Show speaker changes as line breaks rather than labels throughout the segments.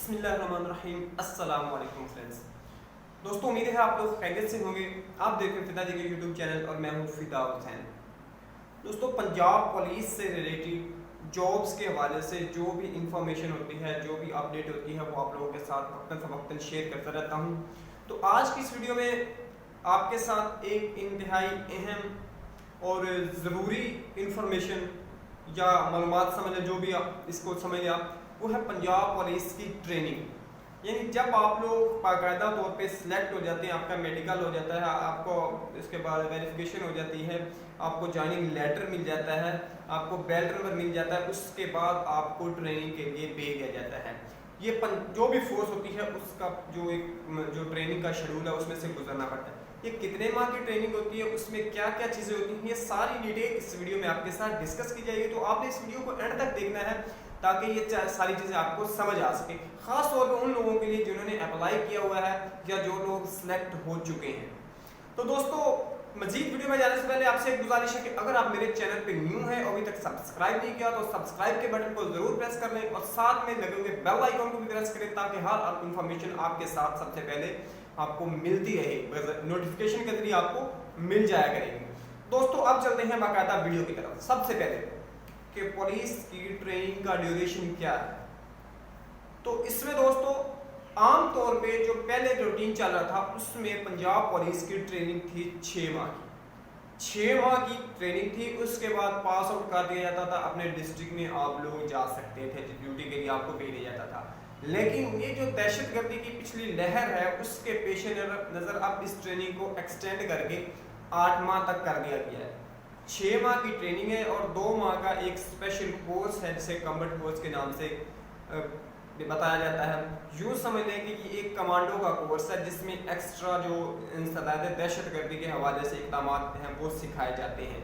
बिस्मिल्लाहिर्रहमानिर्रहीम। अस्सलाम वालेकुम फ्रेंड्स। दोस्तों, उम्मीद है आप लोग खैरियत से होंगे। आप देख रहे हैं फिदा जी के यूट्यूब चैनल और मैं हूं फिदा हुसैन। दोस्तों, पंजाब पुलिस से रिलेटेड जॉब्स के हवाले से जो भी इंफॉर्मेशन होती है, जो भी अपडेट होती है, वो आप लोगों के साथ वक्तन फ़वक्तन शेयर करता रहता हूँ। तो आज की इस वीडियो में आपके साथ एक इंतहाई अहम और ज़रूरी इंफॉर्मेशन या मालूमात समझ लें, जो भी आप इसको समझ लें आप, वो है पंजाब पुलिस की ट्रेनिंग। यानी जब आप लोग बाकायदा तौर पे सिलेक्ट हो जाते हैं, आपका मेडिकल हो जाता है, आपको इसके बाद वेरिफिकेशन हो जाती है, आपको जॉइनिंग लेटर मिल जाता है, आपको बेल नंबर मिल जाता है, उसके बाद आपको ट्रेनिंग के लिए भेजा जाता है। ये जो भी फोर्स होती है उसका जो ट्रेनिंग का शेड्यूल है उसमें से गुजरना पड़ता है। ये कितने माह की ट्रेनिंग होती है, उसमें क्या क्या चीज़ें होती हैं, ये सारी डिटेल इस वीडियो में आपके साथ डिस्कस की जाएगी। तो आपने इस वीडियो को एंड तक देखना है ताकि ये सारी चीज़ें आपको समझ आ सके, ख़ास तौर पर उन लोगों के लिए जिन्होंने अप्लाई किया हुआ है या जो लोग सिलेक्ट हो चुके हैं। तो दोस्तों, मजीद वीडियो में जाने से पहले आपसे एक गुजारिश है कि अगर आप मेरे चैनल पे न्यू हैं और अभी तक सब्सक्राइब नहीं किया तो सब्सक्राइब के बटन को जरूर प्रेस कर लें और साथ में लगे हुए बेल आइकन को भी प्रेस करें ताकि हर इन्फॉर्मेशन आपके साथ सबसे पहले आपको मिलती रहे, नोटिफिकेशन के जरिए आपको मिल जाया करेगी। दोस्तों, अब चलते हैं बाकायदा वीडियो की तरफ। सबसे पहले कि पुलिस की ट्रेनिंग का ड्यूरेशन क्या है। तो इसमें दोस्तों आम तौर पे जो पहले रूटीन चल रहा था उसमें पंजाब पुलिस की ट्रेनिंग थी 6 माह की। 6 माह की ट्रेनिंग थी, उसके बाद पास आउट कर दिया जाता था, अपने डिस्ट्रिक्ट में आप लोग जा सकते थे, ड्यूटी के लिए आपको भेजा जाता था। लेकिन ये जो दहशतगर्दी की पिछली लहर है उसके पेश नज़र अब इस ट्रेनिंग को एक्सटेंड करके 8 माह तक कर दिया गया है। 6 माह की ट्रेनिंग है और 2 माह का एक स्पेशल कोर्स है जिसे कम्बट कोर्स के नाम से बताया जाता है। यूँ समझ लें कि ये एक कमांडो का कोर्स है जिसमें एक्स्ट्रा जो इंसदाद दहशतगर्दी के हवाले से इक़दाम हैं वो सिखाए जाते हैं।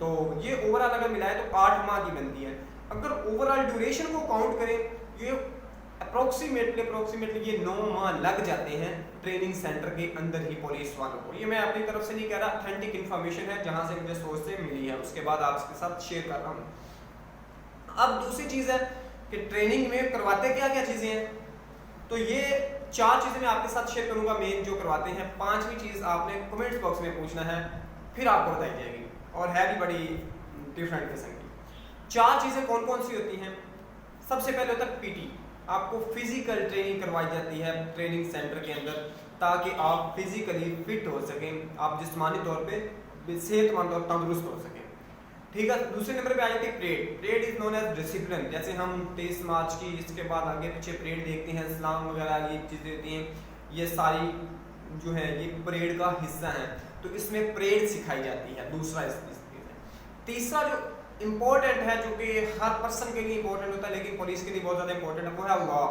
तो ये ओवरऑल अगर मिलाए तो 8 माह की बनती है। अगर ओवरऑल ड्यूरेशन को काउंट करें, ये अप्रोक्सीमेटली ये 9 माह लग जाते हैं ट्रेनिंग सेंटर के अंदर ही पुलिस वालों को। ये मैं अपनी तरफ से नहीं कह रहा, ऑथेंटिक इन्फॉर्मेशन है जहाँ से मुझे सोर्स से मिली है, उसके बाद आपके साथ शेयर कर रहा हूँ। अब दूसरी चीज़ है कि ट्रेनिंग में करवाते क्या क्या चीज़ें हैं। तो ये 4 चीज़ें मैं आपके साथ शेयर करूँगा मेन जो करवाते हैं। 5वीं चीज़ आपने कमेंट्स बॉक्स में पूछना है, फिर आपको बताई जाएगी और है भी बड़ी डिफरेंट किस्म की। 4 चीज़ें कौन कौन सी होती हैं। सबसे पहले होता है पीटी। आपको फिजिकल ट्रेनिंग करवाई जाती है ट्रेनिंग सेंटर के अंदर ताकि आप फिजिकली फिट हो सकें, आप जिस्मानी तौर पे सेहतमंद और तंदुरुस्त हो सकें। ठीक है। दूसरे नंबर पे आ जाती है parade. Parade is known as discipline. जैसे हम 23 मार्च की इसके बाद आगे पीछे परेड देखते हैं, सलाम वगैरह ये चीज़ें होती हैं, ये सारी जो है ये परेड का हिस्सा है। तो इसमें परेड सिखाई जाती है। दूसरा तीसरा जो इम्पोर्टेंट है, जो कि हर पर्सन के लिए इम्पोर्टेंट होता है लेकिन पुलिस के लिए बहुत ज़्यादा इम्पोर्टेंट है, वो है लॉ।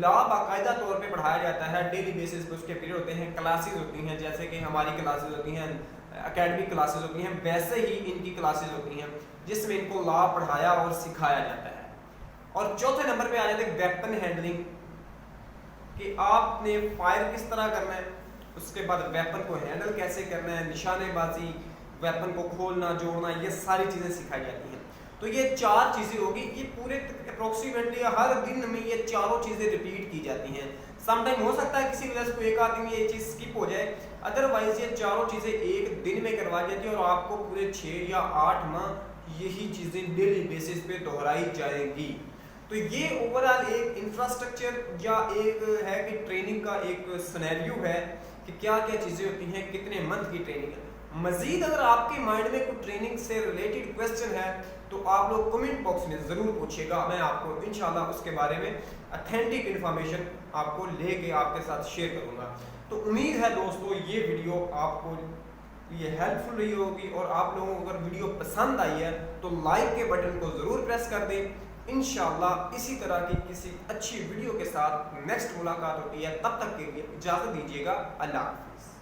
लॉ बाकायदा तौर पे पढ़ाया जाता है, डेली बेसिस पे उसके पीरियड होते हैं, क्लासेस होती हैं, जैसे कि हमारी क्लासेस होती हैं, एकेडमिक क्लासेस होती हैं, वैसे ही इनकी क्लासेस होती हैं जिसमें इनको लॉ पढ़ाया और सिखाया जाता है। और चौथे नंबर पे आ जाते हैं वेपन हैंडलिंग, कि आपने फायर किस तरह करना है, उसके बाद वेपन को हैंडल कैसे करना है, निशानेबाजी, वेपन को खोलना जोड़ना, ये सारी चीज़ें सिखाई जाती हैं। तो ये 4 चीज़ें होगी। ये पूरे अप्रोक्सीमेटली हर दिन में ये चारों चीज़ें रिपीट की जाती हैं। समटाइम हो सकता है किसी वजह से कोई एक आदमी ये चीज़ स्किप हो जाए, अदरवाइज ये चारों चीज़ें एक दिन में करवाई जाती है और आपको पूरे 6 या 8 माह यही चीज़ें डेली बेसिस पे दोहराई जाएंगी। तो ये ओवरऑल एक इंफ्रास्ट्रक्चर या एक है कि ट्रेनिंग का एक सिनेरियो है कि क्या क्या चीज़ें होती हैं, कितने मंथ की ट्रेनिंग है। मजीद अगर आपके माइंड में कोई ट्रेनिंग से रिलेटेड क्वेश्चन है तो आप लोग कमेंट बॉक्स में ज़रूर पूछिएगा, मैं आपको इंशाल्लाह उसके बारे में ऑथेंटिक इन्फॉर्मेशन आपको लेके आपके साथ शेयर करूँगा। तो उम्मीद है दोस्तों ये वीडियो आपको ये हेल्पफुल रही होगी और आप लोगों को अगर वीडियो पसंद आई है तो लाइक के बटन को ज़रूर प्रेस कर दें। इंशाल्लाह इसी तरह की किसी अच्छी वीडियो के साथ नेक्स्ट मुलाकात होती है, तब तक के लिए इजाज़त दीजिएगा। अल्लाह हाफ़िज़।